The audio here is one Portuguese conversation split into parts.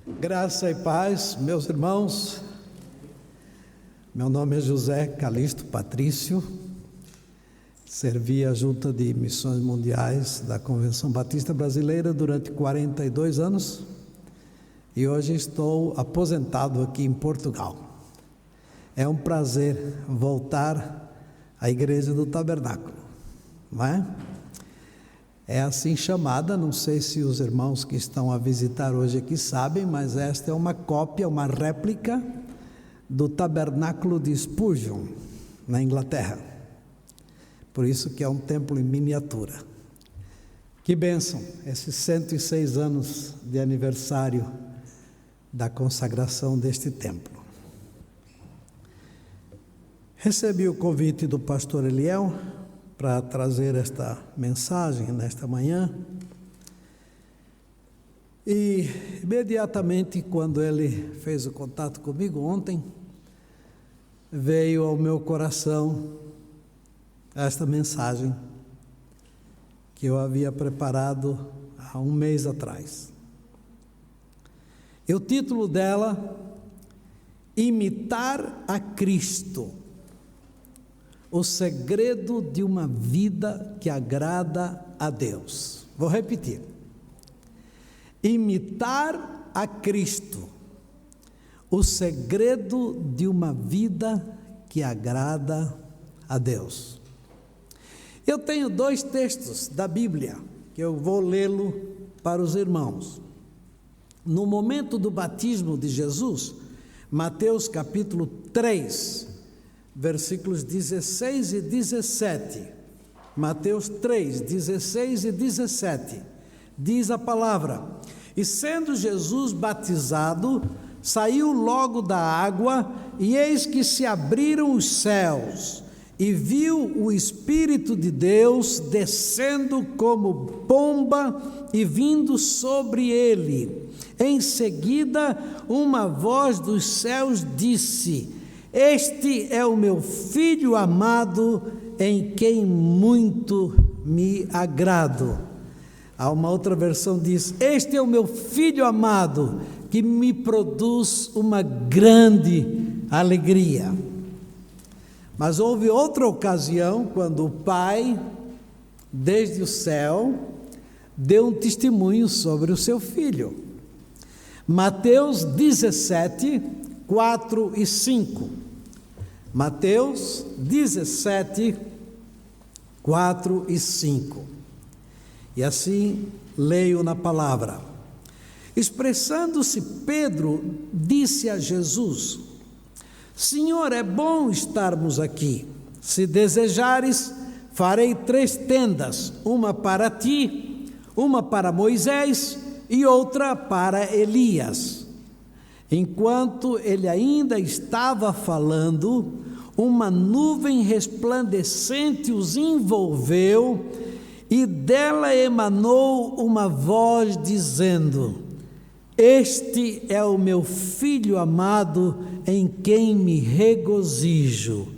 Graça e paz, meus irmãos. Meu nome é José Calixto Patrício, servi a Junta de Missões Mundiais da Convenção Batista Brasileira durante 42 anos e hoje estou aposentado aqui em Portugal. É um prazer voltar à Igreja do Tabernáculo, não é? É assim chamada, não sei se os irmãos que estão a visitar hoje aqui sabem, mas esta é uma cópia, uma réplica do Tabernáculo de Spurgeon, na Inglaterra. Por isso que é um templo em miniatura. Que bênção, esses 106 anos de aniversário da consagração deste templo. Recebi o convite do pastor Eliel para trazer esta mensagem nesta manhã, e imediatamente quando ele fez o contato comigo ontem, veio ao meu coração esta mensagem que eu havia preparado há um mês atrás. E o título dela: Imitar a Cristo, o segredo de uma vida que agrada a Deus. Vou repetir: imitar a Cristo, o segredo de uma vida que agrada a Deus. Eu tenho dois textos da Bíblia que eu vou lê-lo para os irmãos. No momento do batismo de Jesus, Mateus capítulo 3, versículos 16 e 17, Mateus 3, 16 e 17, diz a palavra: E sendo Jesus batizado, saiu logo da água, e eis que se abriram os céus, e viu o Espírito de Deus descendo como pomba e vindo sobre ele. Em seguida, uma voz dos céus disse: Este é o meu Filho amado, em quem muito me agrado. Há uma outra versão que diz: Este é o meu Filho amado, que me produz uma grande alegria. Mas houve outra ocasião, quando o Pai, desde o céu, deu um testemunho sobre o seu Filho. Mateus 17, 4 e 5. Mateus 17, 4 e 5. E assim leio na palavra: Expressando-se Pedro, disse a Jesus: Senhor, é bom estarmos aqui. Se desejares, farei 3 tendas, uma para ti, uma para Moisés e outra para Elias. Enquanto ele ainda estava falando, uma nuvem resplandecente os envolveu, e dela emanou uma voz dizendo: Este é o meu Filho amado, em quem me regozijo.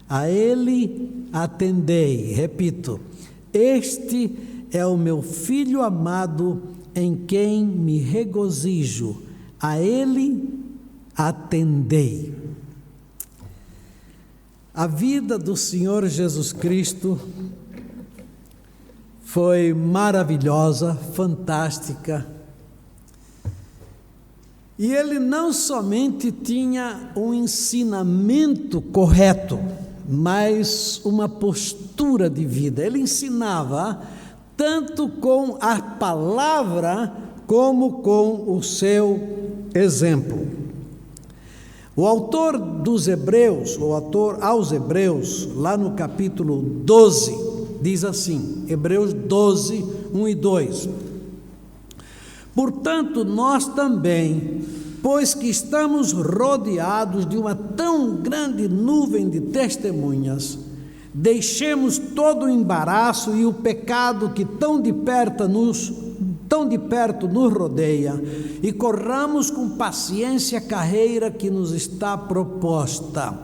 A ele atendei. Repito: Este é o meu Filho amado, em quem me regozijo. A ele atendei. A vida do Senhor Jesus Cristo foi maravilhosa, fantástica. E ele não somente tinha um ensinamento correto, mas uma postura de vida. Ele ensinava tanto com a palavra como com o seu exemplo. O autor dos Hebreus, o autor aos Hebreus, lá no capítulo 12, diz assim, Hebreus 12, 1 e 2: Portanto, nós também, pois que estamos rodeados de uma tão grande nuvem de testemunhas, deixemos todo o embaraço e o pecado que tão de perto nos rodeia, e corramos com paciência a carreira que nos está proposta,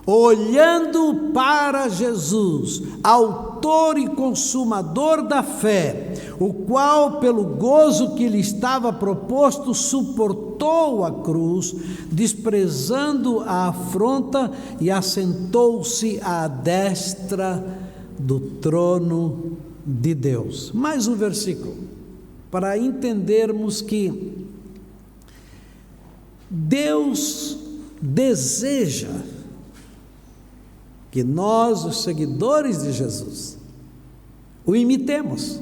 olhando para Jesus, autor autor e consumador da fé, o qual, pelo gozo que lhe estava proposto, suportou a cruz, desprezando a afronta, e assentou-se à destra do trono de Deus. Mais um versículo, para entendermos que Deus deseja que nós, os seguidores de Jesus, o imitemos,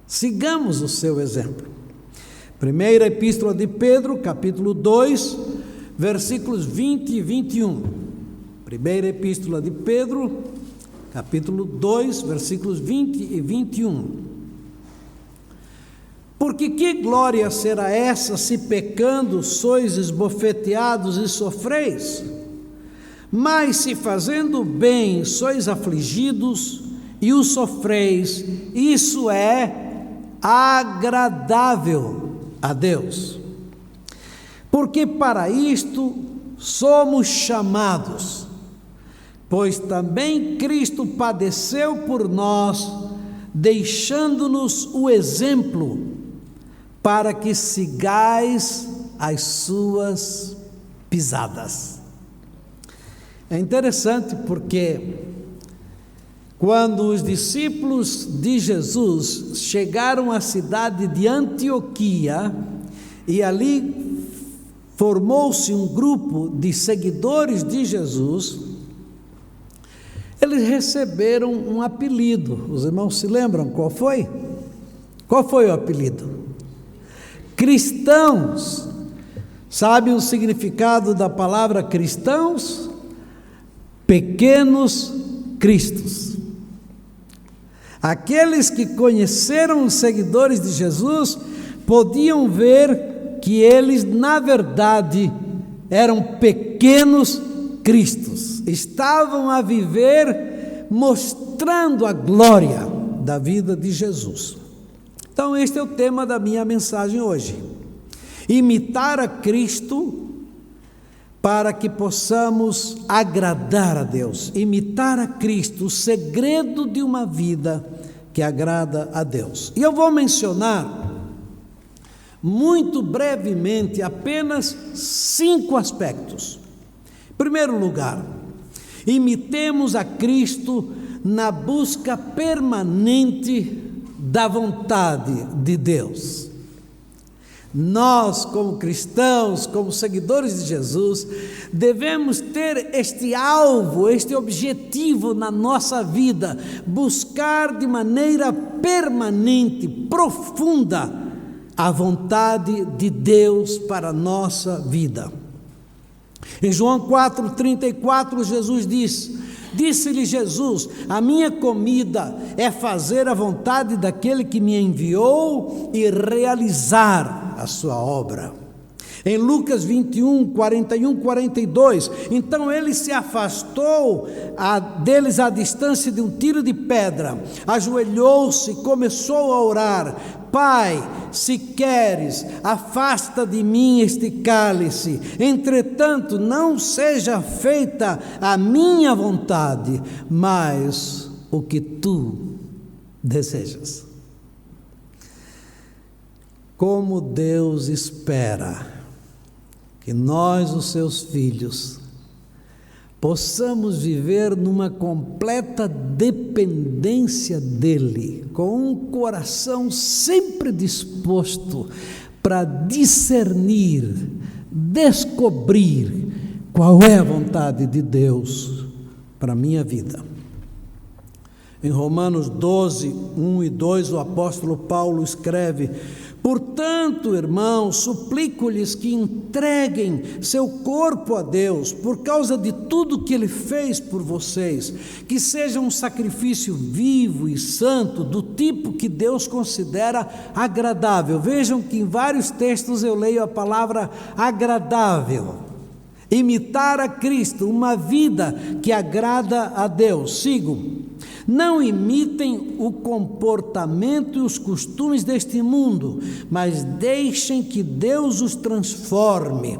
sigamos o seu exemplo. Primeira Epístola de Pedro, capítulo 2, versículos 20 e 21. Primeira Epístola de Pedro, capítulo 2, versículos 20 e 21. Porque que glória será essa, se pecando sois esbofeteados e sofreis? Mas se fazendo bem sois afligidos e o sofreis, isso é agradável a Deus. Porque para isto somos chamados, pois também Cristo padeceu por nós, deixando-nos o exemplo, para que sigais as suas pisadas. É interessante porque quando os discípulos de Jesus chegaram à cidade de Antioquia, e ali formou-se um grupo de seguidores de Jesus, eles receberam um apelido. Os irmãos se lembram qual foi? Qual foi o apelido? Cristãos. Sabem o significado da palavra cristãos? Pequenos cristos. Aqueles que conheceram os seguidores de Jesus podiam ver que eles, na verdade, eram pequenos cristos. Estavam a viver mostrando a glória da vida de Jesus. Então, este é o tema da minha mensagem hoje: imitar a Cristo para que possamos agradar a Deus. Imitar a Cristo, o segredo de uma vida que agrada a Deus. E eu vou mencionar muito brevemente apenas 5 aspectos. Em primeiro lugar, imitemos a Cristo na busca permanente da vontade de Deus. Nós, como cristãos, como seguidores de Jesus, devemos ter este alvo, este objetivo na nossa vida: buscar de maneira permanente, profunda, a vontade de Deus para a nossa vida. Em João 4,34, Jesus disse-lhe Jesus: a minha comida é fazer a vontade daquele que me enviou e realizar a sua obra. Em Lucas 21, 41, 42, então ele se afastou deles à distância de um tiro de pedra, ajoelhou-se e começou a orar: Pai, se queres, afasta de mim este cálice, entretanto não seja feita a minha vontade, mas o que tu desejas. Como Deus espera que nós, os seus filhos, possamos viver numa completa dependência dEle, com um coração sempre disposto para discernir, descobrir qual é a vontade de Deus para a minha vida. Em Romanos 12, 1 e 2, o apóstolo Paulo escreve: portanto, irmãos, suplico-lhes que entreguem seu corpo a Deus, por causa de tudo que Ele fez por vocês, que seja um sacrifício vivo e santo, do tipo que Deus considera agradável. Vejam que em vários textos eu leio a palavra agradável. Imitar a Cristo, uma vida que agrada a Deus. Sigo. Não imitem o comportamento e os costumes deste mundo, mas deixem que Deus os transforme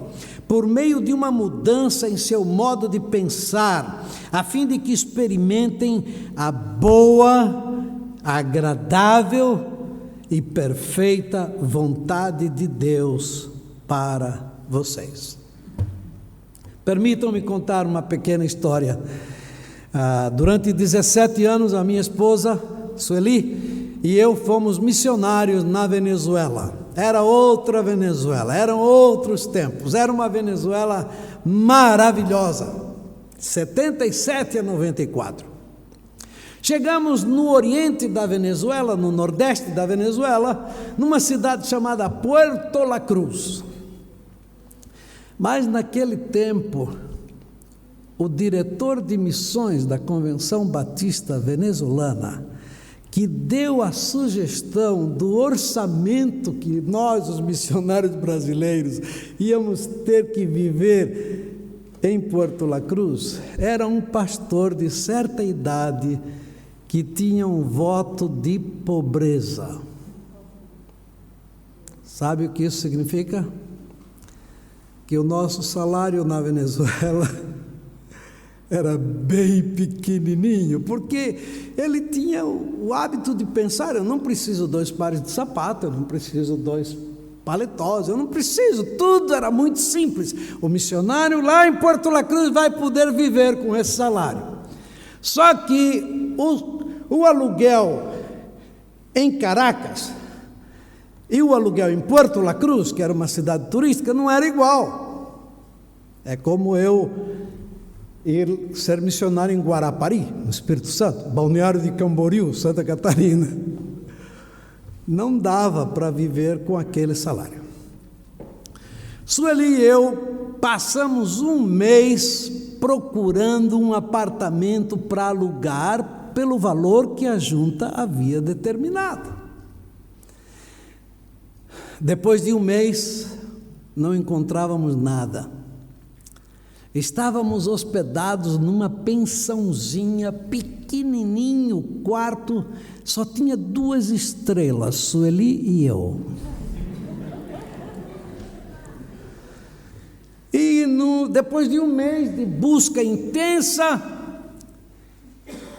por meio de uma mudança em seu modo de pensar, a fim de que experimentem a boa, agradável e perfeita vontade de Deus para vocês. Permitam-me contar uma pequena história. Durante 17 anos, a minha esposa, Sueli, e eu fomos missionários na Venezuela. Era outra Venezuela, eram outros tempos, era uma Venezuela maravilhosa, 77 a 94. Chegamos no oriente da Venezuela, no nordeste da Venezuela, numa cidade chamada Puerto La Cruz. Mas naquele tempo, o diretor de missões da Convenção Batista Venezuelana, que deu a sugestão do orçamento que nós, os missionários brasileiros, íamos ter que viver em Puerto La Cruz, era um pastor de certa idade que tinha um voto de pobreza. Sabe o que isso significa? Que o nosso salário na Venezuela era bem pequenininho, porque ele tinha o hábito de pensar: eu não preciso 2 pares de sapato, eu não preciso 2 paletós, eu não preciso, tudo era muito simples. O missionário lá em Puerto La Cruz vai poder viver com esse salário. Só que o aluguel em Caracas e o aluguel em Puerto La Cruz, que era uma cidade turística, não era igual. É como eu ir ser missionário em Guarapari, no Espírito Santo, Balneário de Camboriú, Santa Catarina. Não dava para viver com aquele salário. Sueli e eu passamos um mês procurando um apartamento para alugar pelo valor que a junta havia determinado. Depois de um mês, não encontrávamos nada. Estávamos hospedados numa pensãozinha, pequenininho, o quarto só tinha 2 estrelas, Sueli e eu. E depois de um mês de busca intensa,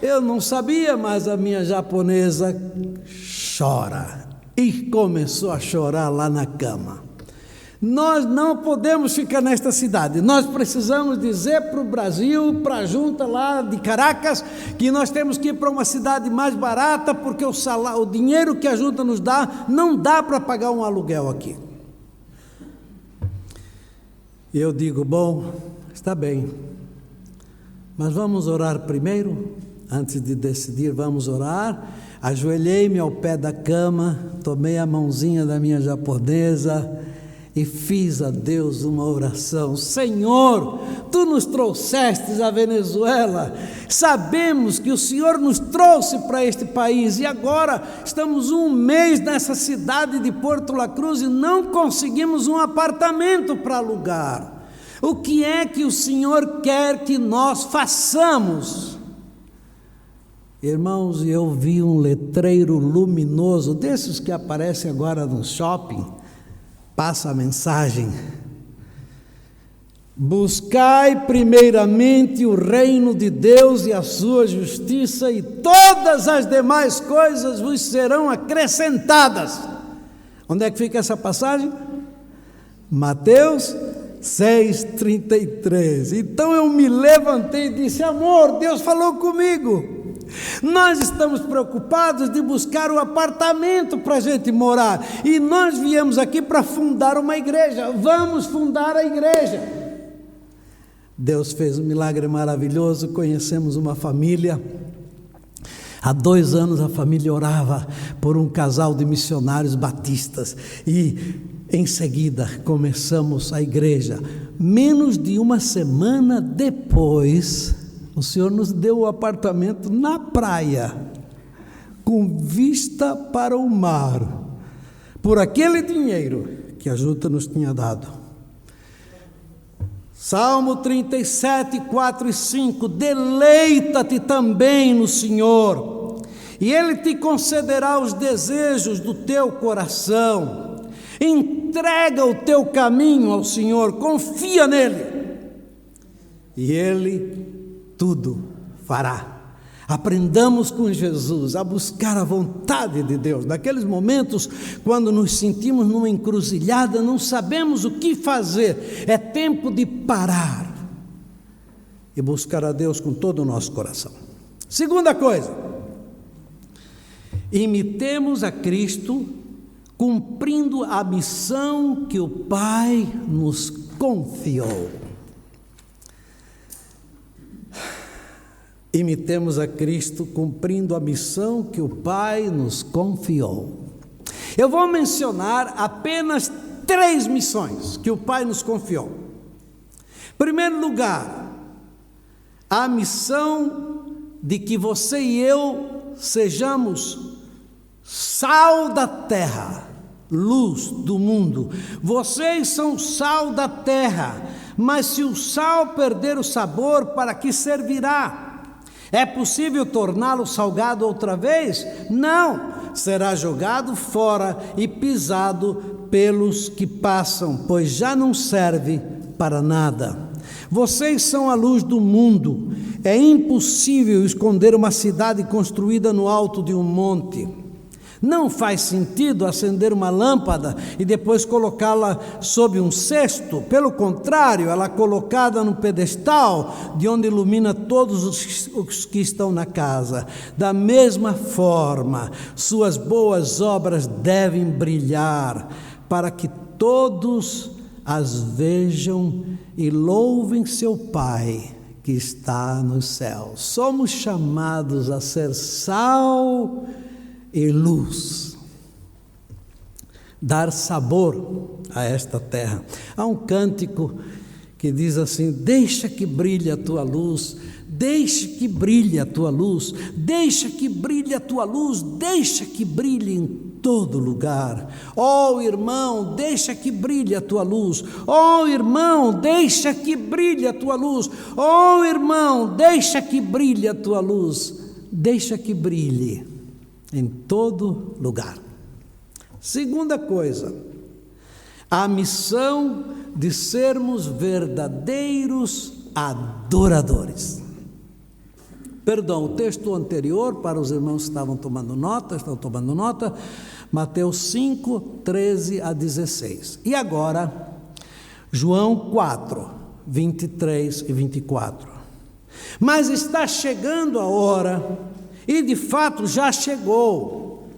eu não sabia, mas a minha japonesa chora. E começou a chorar lá na cama. Nós não podemos ficar nesta cidade, nós precisamos dizer para o Brasil, para a junta lá de Caracas, que nós temos que ir para uma cidade mais barata, porque o dinheiro que a junta nos dá, não dá para pagar um aluguel aqui. E eu digo: bom, está bem, mas vamos orar primeiro, antes de decidir, vamos orar. Ajoelhei-me ao pé da cama, tomei a mãozinha da minha japonesa e fiz a Deus uma oração: Senhor, Tu nos trouxestes à Venezuela, sabemos que o Senhor nos trouxe para este país, e agora estamos um mês nessa cidade de Puerto La Cruz e não conseguimos um apartamento para alugar. O que é que o Senhor quer que nós façamos? Irmãos, eu vi um letreiro luminoso, desses que aparecem agora no shopping, passa a mensagem: buscai primeiramente o reino de Deus e a sua justiça, e todas as demais coisas vos serão acrescentadas. Onde é que fica essa passagem? Mateus 6,33. Então eu me levantei e disse: amor, Deus falou comigo. Nós estamos preocupados de buscar um apartamento para a gente morar, e nós viemos aqui para fundar uma igreja. Vamos fundar a igreja. Deus fez um milagre maravilhoso. Conhecemos uma família. Há 2 anos a família orava por um casal de missionários batistas, e em seguida começamos a igreja. Menos de uma semana depois, o Senhor nos deu o apartamento na praia, com vista para o mar, por aquele dinheiro que a junta nos tinha dado. Salmo 37, 4 e 5: deleita-te também no Senhor, e Ele te concederá os desejos do teu coração. Entrega entrega o teu caminho ao Senhor, confia nele, e Ele tudo fará. Aprendamos com Jesus a buscar a vontade de Deus. Naqueles momentos, quando nos sentimos numa encruzilhada, não sabemos o que fazer, é tempo de parar e buscar a Deus com todo o nosso coração. Segunda coisa, imitemos a Cristo, cumprindo a missão que o Pai nos confiou. Imitemos a Cristo, cumprindo a missão que o Pai nos confiou. Eu vou mencionar apenas 3 missões que o Pai nos confiou. Em primeiro lugar, a missão de que você e eu sejamos sal da terra, luz do mundo. Vocês são sal da terra, mas se o sal perder o sabor, para que servirá? É possível torná-lo salgado outra vez? Não, será jogado fora e pisado pelos que passam, pois já não serve para nada. Vocês são a luz do mundo. É impossível esconder uma cidade construída no alto de um monte. Não faz sentido acender uma lâmpada e depois colocá-la sob um cesto. Pelo contrário, ela é colocada no pedestal, de onde ilumina todos os que estão na casa. Da mesma forma, suas boas obras devem brilhar, para que todos as vejam e louvem seu Pai que está nos céus. Somos chamados a ser sal e luz, dar sabor a esta terra. Há um cântico que diz assim: deixa que brilhe a tua luz, deixa que brilhe a tua luz, deixa que brilhe a tua luz, deixa que brilhe em todo lugar. Oh irmão, deixa que brilhe a tua luz. Oh irmão, deixa que brilhe a tua luz. Oh irmão, deixa que brilhe a tua luz. Deixa que brilhe em todo lugar. Segunda coisa, a missão de sermos verdadeiros adoradores. Perdão, o texto anterior, para os irmãos que estão tomando nota, Mateus 5, 13 a 16. E agora, João 4, 23 e 24. Mas está chegando a hora, e de fato já chegou,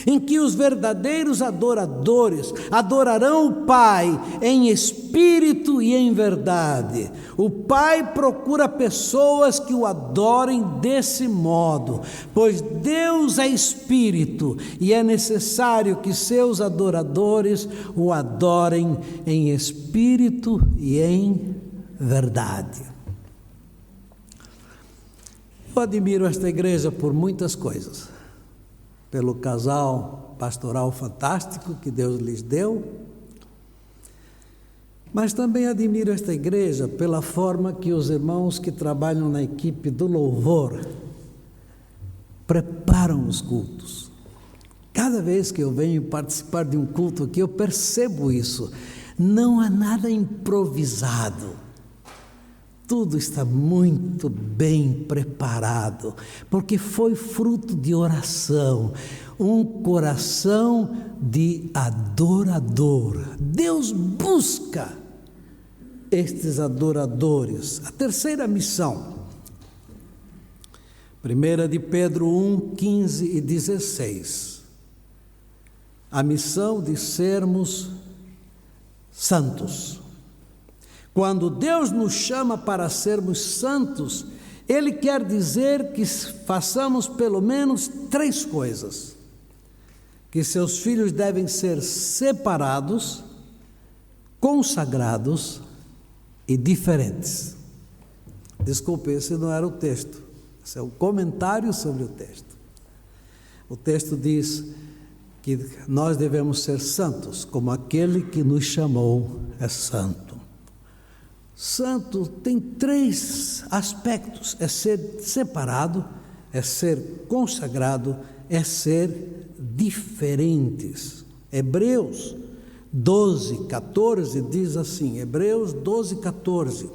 em que os verdadeiros adoradores adorarão o Pai em espírito e em verdade. O Pai procura pessoas que o adorem desse modo, pois Deus é espírito e é necessário que seus adoradores o adorem em espírito e em verdade. Eu admiro esta igreja por muitas coisas. Pelo casal pastoral fantástico que Deus lhes deu, mas também admiro esta igreja pela forma que os irmãos que trabalham na equipe do louvor preparam os cultos. Cada vez que eu venho participar de um culto aqui, eu percebo isso. Não há nada improvisado. Tudo está muito bem preparado, porque foi fruto de oração, um coração de adorador. Deus busca estes adoradores. A terceira missão, 1 de Pedro 1, 15 e 16. A missão de sermos santos. Quando Deus nos chama para sermos santos, Ele quer dizer que façamos pelo menos 3 coisas. Que seus filhos devem ser separados, consagrados e diferentes. Desculpe, esse não era o texto. Esse é um comentário sobre o texto. O texto diz que nós devemos ser santos, como aquele que nos chamou é santo. Santo tem 3 aspectos: é ser separado, é ser consagrado, é ser diferentes. Hebreus 12, 14, diz assim, Hebreus 12, 14: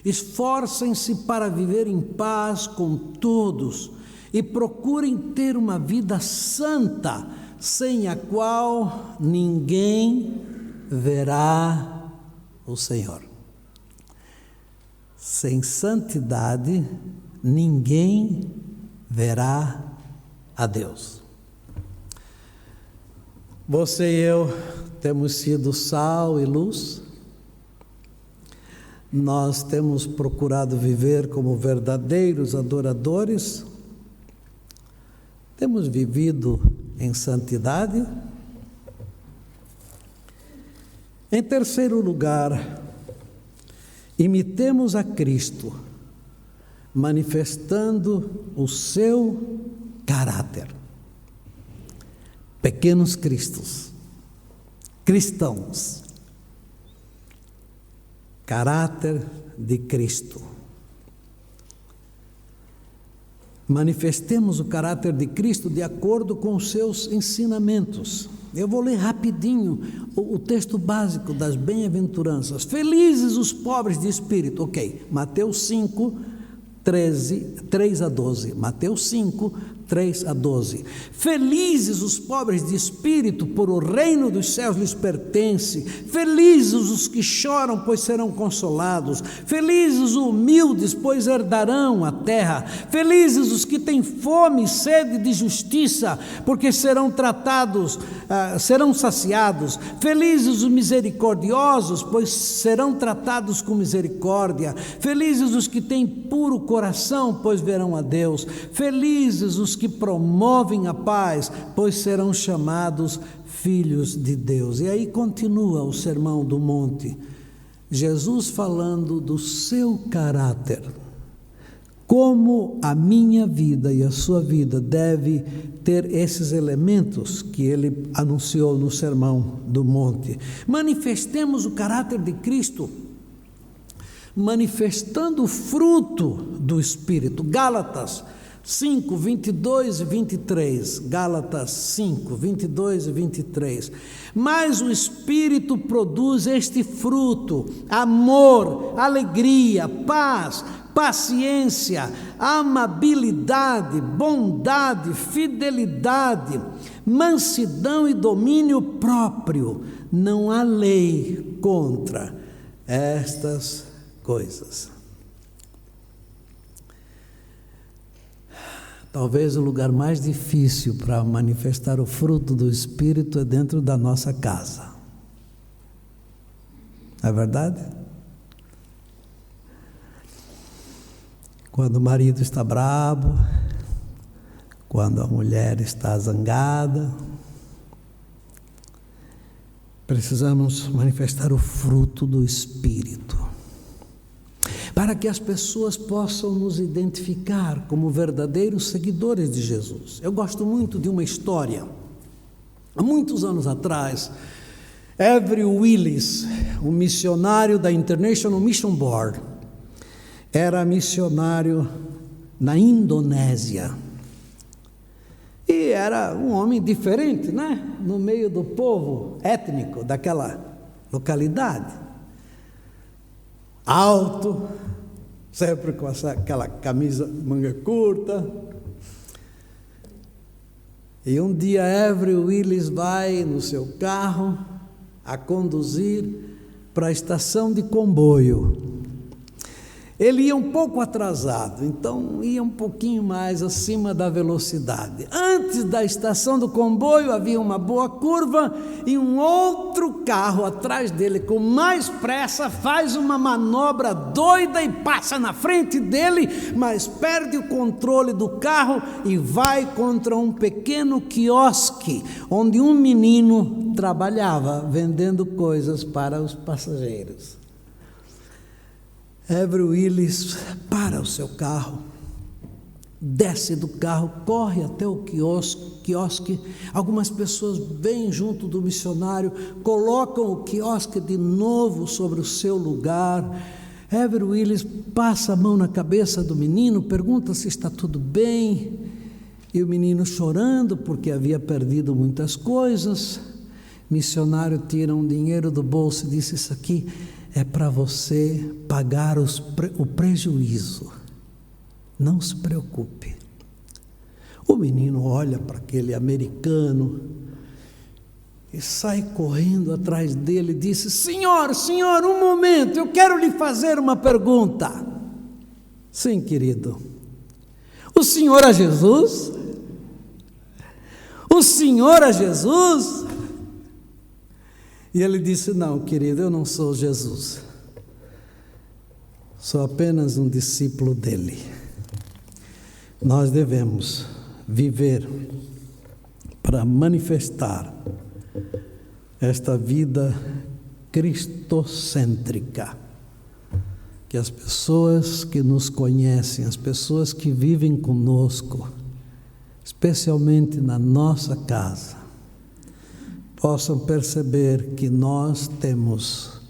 esforcem-se para viver em paz com todos e procurem ter uma vida santa, sem a qual ninguém verá o Senhor. Sem santidade, ninguém verá a Deus. Você e eu temos sido sal e luz. Nós temos procurado viver como verdadeiros adoradores. Temos vivido em santidade. Em terceiro lugar, imitemos a Cristo, manifestando o seu caráter. Pequenos cristos, cristãos, caráter de Cristo. Manifestemos o caráter de Cristo de acordo com os seus ensinamentos. Eu vou ler rapidinho o texto básico das bem-aventuranças. Felizes os pobres de espírito, ok, Mateus 5, 3 a 12, Mateus 5, 3 a 12. Felizes os pobres de espírito, por o reino dos céus lhes pertence. Felizes os que choram, pois serão consolados. Felizes os humildes, pois herdarão a terra. Felizes os que têm fome e sede de justiça, porque serão saciados. Felizes os misericordiosos, pois serão tratados com misericórdia. Felizes os que têm puro coração, pois verão a Deus. Felizes os que promovem a paz, pois serão chamados filhos de Deus. E aí continua o Sermão do Monte, Jesus falando do seu caráter, como a minha vida e a sua vida deve ter esses elementos que ele anunciou no Sermão do Monte. Manifestemos o caráter de Cristo, manifestando o fruto do Espírito. Gálatas 5, 22 e 23, Gálatas 5, 22 e 23. Mas o Espírito produz este fruto: amor, alegria, paz, paciência, amabilidade, bondade, fidelidade, mansidão e domínio próprio. Não há lei contra estas coisas. Talvez o lugar mais difícil para manifestar o fruto do Espírito é dentro da nossa casa. Não é verdade? Quando o marido está bravo, quando a mulher está zangada, precisamos manifestar o fruto do Espírito, para que as pessoas possam nos identificar como verdadeiros seguidores de Jesus. Eu gosto muito de uma história. Há muitos anos atrás, Avery Willis, um missionário da International Mission Board, era missionário na Indonésia. E era um homem diferente, né? No meio do povo étnico daquela localidade. Alto, sempre com aquela camisa manga curta. E um dia Avery Willis vai no seu carro a conduzir para a estação de comboio. Ele ia um pouco atrasado, então ia um pouquinho mais acima da velocidade. Antes da estação do comboio havia uma boa curva e um outro carro atrás dele com mais pressa faz uma manobra doida e passa na frente dele, mas perde o controle do carro e vai contra um pequeno quiosque onde um menino trabalhava vendendo coisas para os passageiros. Avery Willis para o seu carro, desce do carro, corre até o quiosque. Algumas pessoas vêm junto do missionário, colocam o quiosque de novo sobre o seu lugar. Avery Willis passa a mão na cabeça do menino, pergunta se está tudo bem, e o menino chorando porque havia perdido muitas coisas, missionário tira um dinheiro do bolso e disse: isso aqui é para você pagar o prejuízo, não se preocupe. O menino olha para aquele americano e sai correndo atrás dele e disse: senhor, um momento, eu quero lhe fazer uma pergunta. Sim, querido. O senhor é Jesus? O senhor é Jesus? E ele disse: não, querido, eu não sou Jesus. Sou apenas um discípulo dele. Nós devemos viver para manifestar esta vida cristocêntrica, que as pessoas que nos conhecem, as pessoas que vivem conosco, especialmente na nossa casa, possam perceber que nós temos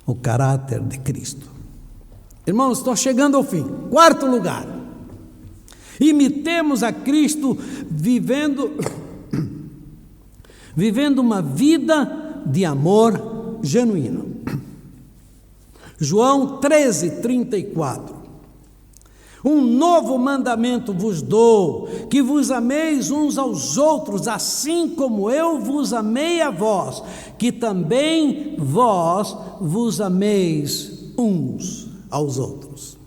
o caráter de Cristo. Irmãos, estou chegando ao fim. Quarto lugar, imitemos a Cristo vivendo uma vida de amor genuíno. João 13:34. Um novo mandamento vos dou, que vos ameis uns aos outros, assim como eu vos amei a vós, que também vós vos ameis uns aos outros.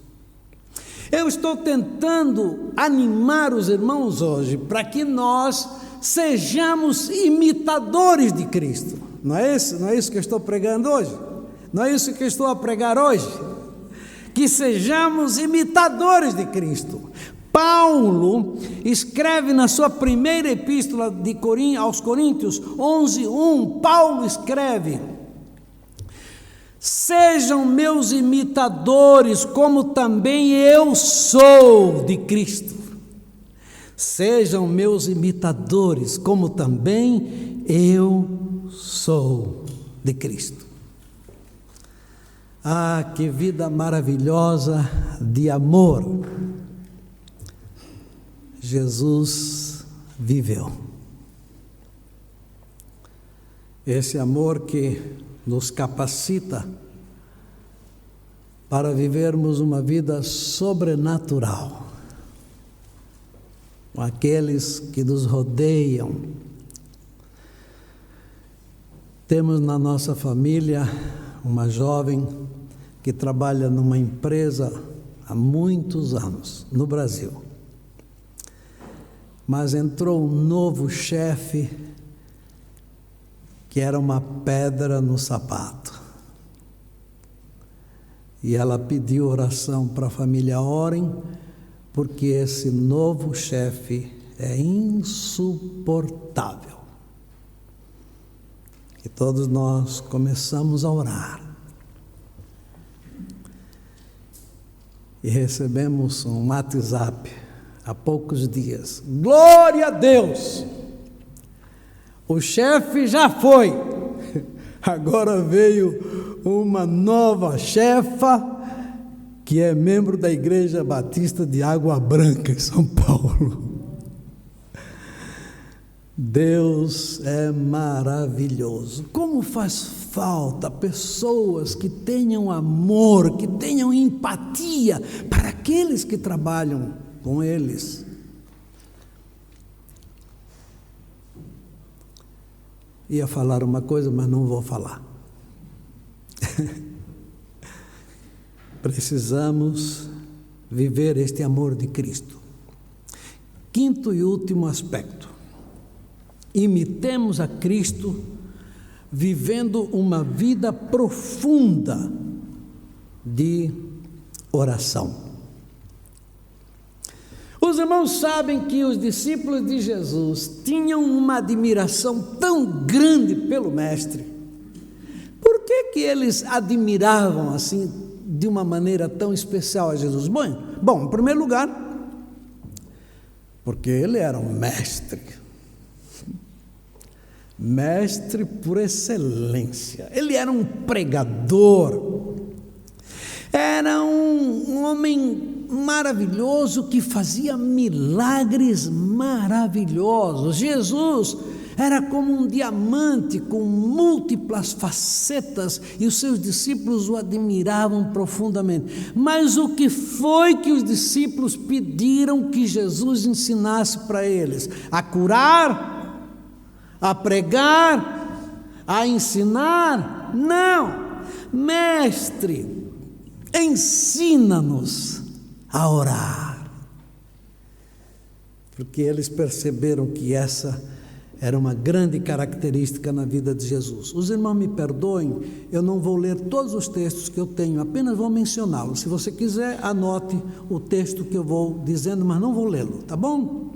Eu estou tentando animar os irmãos hoje para que nós sejamos imitadores de Cristo. Não é isso que eu estou pregando hoje? Não é isso que eu estou a pregar hoje? Que sejamos imitadores de Cristo. Paulo escreve na sua primeira epístola aos Coríntios 11:1, Paulo escreve: sejam meus imitadores, como também eu sou de Cristo. Sejam meus imitadores, como também eu sou de Cristo. Ah, que vida maravilhosa de amor Jesus viveu. Esse amor que nos capacita para vivermos uma vida sobrenatural com aqueles que nos rodeiam. Temos na nossa família uma jovem que trabalha numa empresa há muitos anos no Brasil, mas entrou um novo chefe que era uma pedra no sapato, e ela pediu oração para a família: orem, porque esse novo chefe é insuportável. E todos nós começamos a orar. E recebemos um WhatsApp há poucos dias: glória a Deus! O chefe já foi, agora veio uma nova chefa, que é membro da Igreja Batista de Água Branca, em São Paulo. Deus é maravilhoso. Como faz falta pessoas que tenham amor, que tenham empatia para aqueles que trabalham com eles. Ia falar uma coisa, mas não vou falar. Precisamos viver este amor de Cristo. Quinto e último aspecto: imitemos a Cristo vivendo uma vida profunda de oração. Os irmãos sabem que os discípulos de Jesus tinham uma admiração tão grande pelo Mestre. Por que eles admiravam assim, de uma maneira tão especial a Jesus? Bom, em primeiro lugar, porque ele era um mestre por excelência. Ele era um pregador, era um homem maravilhoso que fazia milagres maravilhosos. Jesus era como um diamante com múltiplas facetas, e os seus discípulos o admiravam profundamente. Mas o que foi que os discípulos pediram que Jesus ensinasse para eles? A curar? A pregar? A ensinar? Não! Mestre, ensina-nos a orar. Porque eles perceberam que essa era uma grande característica na vida de Jesus. Os irmãos me perdoem, eu não vou ler todos os textos que eu tenho, apenas vou mencioná-los. Se você quiser, anote o texto que eu vou dizendo, mas não vou lê-lo, tá bom?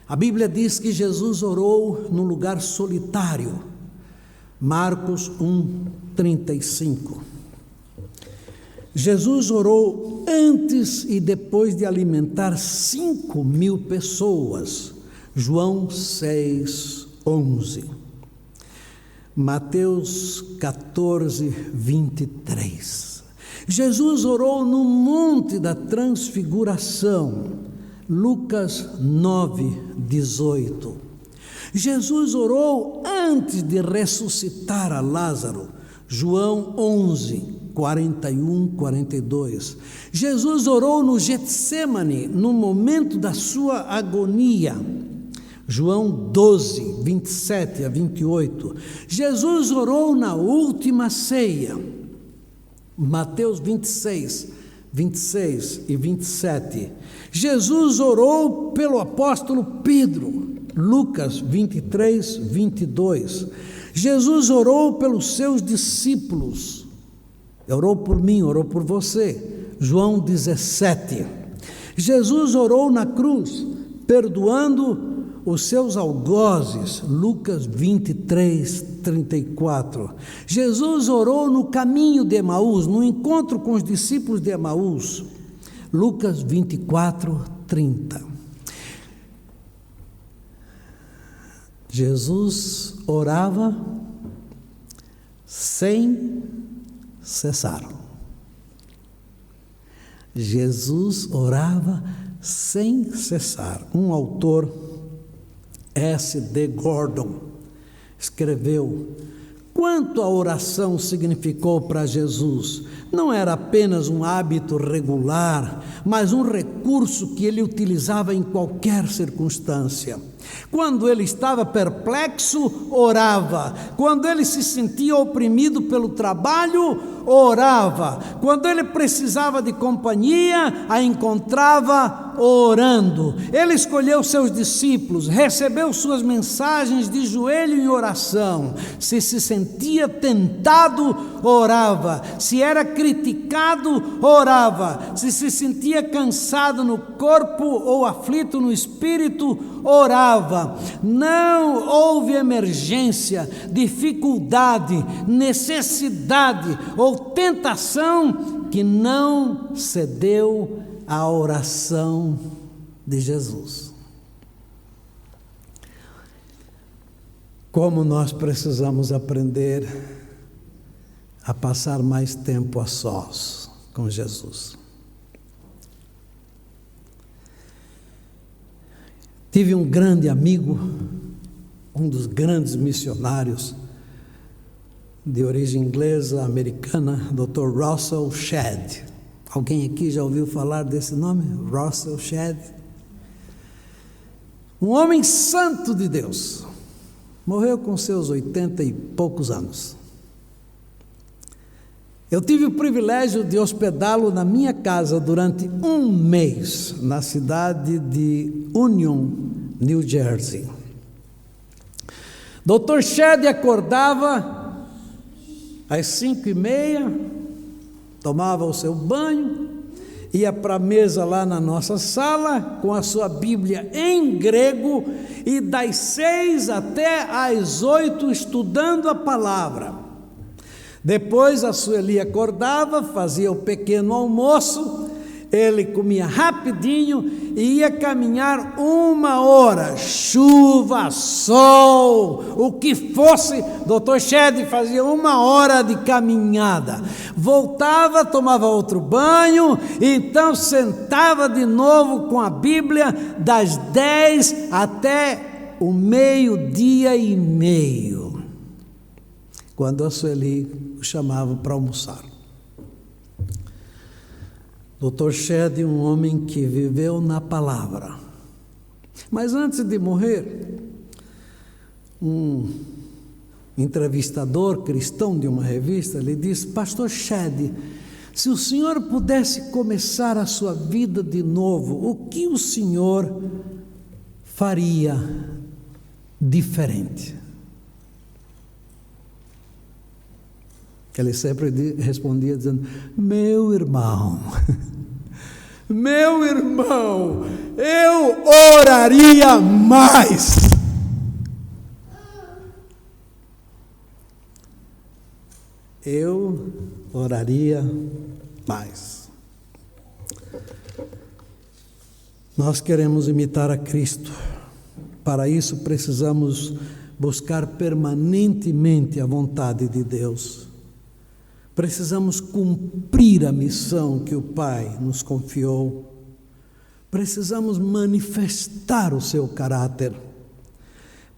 A Bíblia diz que Jesus orou num lugar solitário. Marcos 1:35. Jesus orou antes e depois de alimentar 5.000 pessoas. João 6:11. Mateus 14:23. Jesus orou no Monte da Transfiguração. Lucas 9:18. Jesus orou antes de ressuscitar a Lázaro. João 11:41-42. Jesus orou no Getsêmani, no momento da sua agonia. João 12:27-28. Jesus orou na última ceia. Mateus 26:26-27. Jesus orou pelo apóstolo Pedro. Lucas 23:22. Jesus orou pelos seus discípulos. Orou por mim, orou por você. João 17. Jesus orou na cruz, perdoando os seus algozes. Lucas 23:34. Jesus orou no caminho de Emaús, no encontro com os discípulos de Emaús. Lucas 24:30. Jesus orava sem cessar. Jesus orava sem cessar. Um autor, S.D. Gordon, escreveu: quanto a oração significou para Jesus, não era apenas um hábito regular, mas um recurso que ele utilizava em qualquer circunstância. Quando ele estava perplexo, orava. Quando ele se sentia oprimido pelo trabalho, orava. Quando ele precisava de companhia, a encontrava orando. Ele escolheu seus discípulos, recebeu suas mensagens de joelho em oração. Se sentia tentado, orava. Se era criticado, orava. Se sentia cansado no corpo ou aflito no espírito, orava. Não houve emergência, dificuldade, necessidade ou tentação que não cedeu à oração de Jesus. Como nós precisamos aprender a passar mais tempo a sós com Jesus. Tive um grande amigo, um dos grandes missionários de origem inglesa, americana, Dr. Russell Shedd. Alguém aqui já ouviu falar desse nome? Russell Shedd. Um homem santo de Deus. Morreu com seus 80 e poucos anos. Eu tive o privilégio de hospedá-lo na minha casa durante um mês, na cidade de Union, New Jersey. Dr. Shedd acordava às 5:30, tomava o seu banho, ia para a mesa lá na nossa sala, com a sua Bíblia em grego, e das 6 até às 8 estudando a palavra. Depois a Sueli acordava, fazia o pequeno almoço, ele comia rapidinho e ia caminhar 1 hora, chuva, sol, o que fosse. Dr. Shedd fazia 1 hora de caminhada, voltava, tomava outro banho, então sentava de novo com a Bíblia das 10 até o 12:30, quando a Sueli o chamava para almoçar. Dr. Shedd, um homem que viveu na palavra. Mas antes de morrer, um entrevistador cristão de uma revista lhe disse: Pastor Shedd, se o senhor pudesse começar a sua vida de novo, o que o senhor faria diferente? Ele sempre respondia dizendo: meu irmão, meu irmão, eu oraria mais. Eu oraria mais. Nós queremos imitar a Cristo. Para isso precisamos buscar permanentemente a vontade de Deus. Precisamos cumprir a missão que o Pai nos confiou. Precisamos manifestar o seu caráter.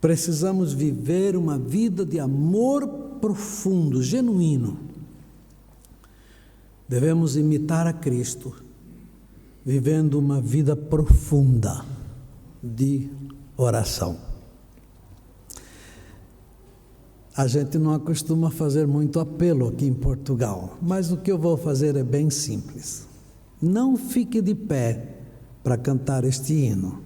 Precisamos viver uma vida de amor profundo, genuíno. Devemos imitar a Cristo, vivendo uma vida profunda de oração. A gente não acostuma fazer muito apelo aqui em Portugal, mas o que eu vou fazer é bem simples. Não fique de pé para cantar este hino.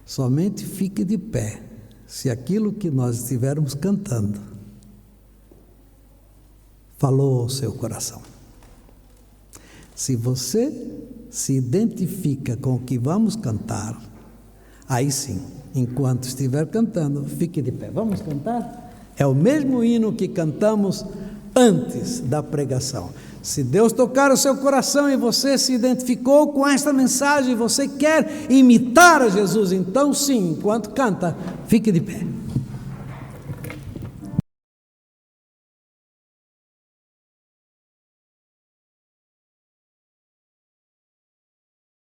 Somente fique de pé se aquilo que nós estivermos cantando falou ao seu coração. Se você se identifica com o que vamos cantar, aí sim, enquanto estiver cantando, fique de pé. Vamos cantar? É o mesmo hino que cantamos antes da pregação. Se Deus tocar o seu coração e você se identificou com esta mensagem, você quer imitar a Jesus, então sim, enquanto canta, fique de pé.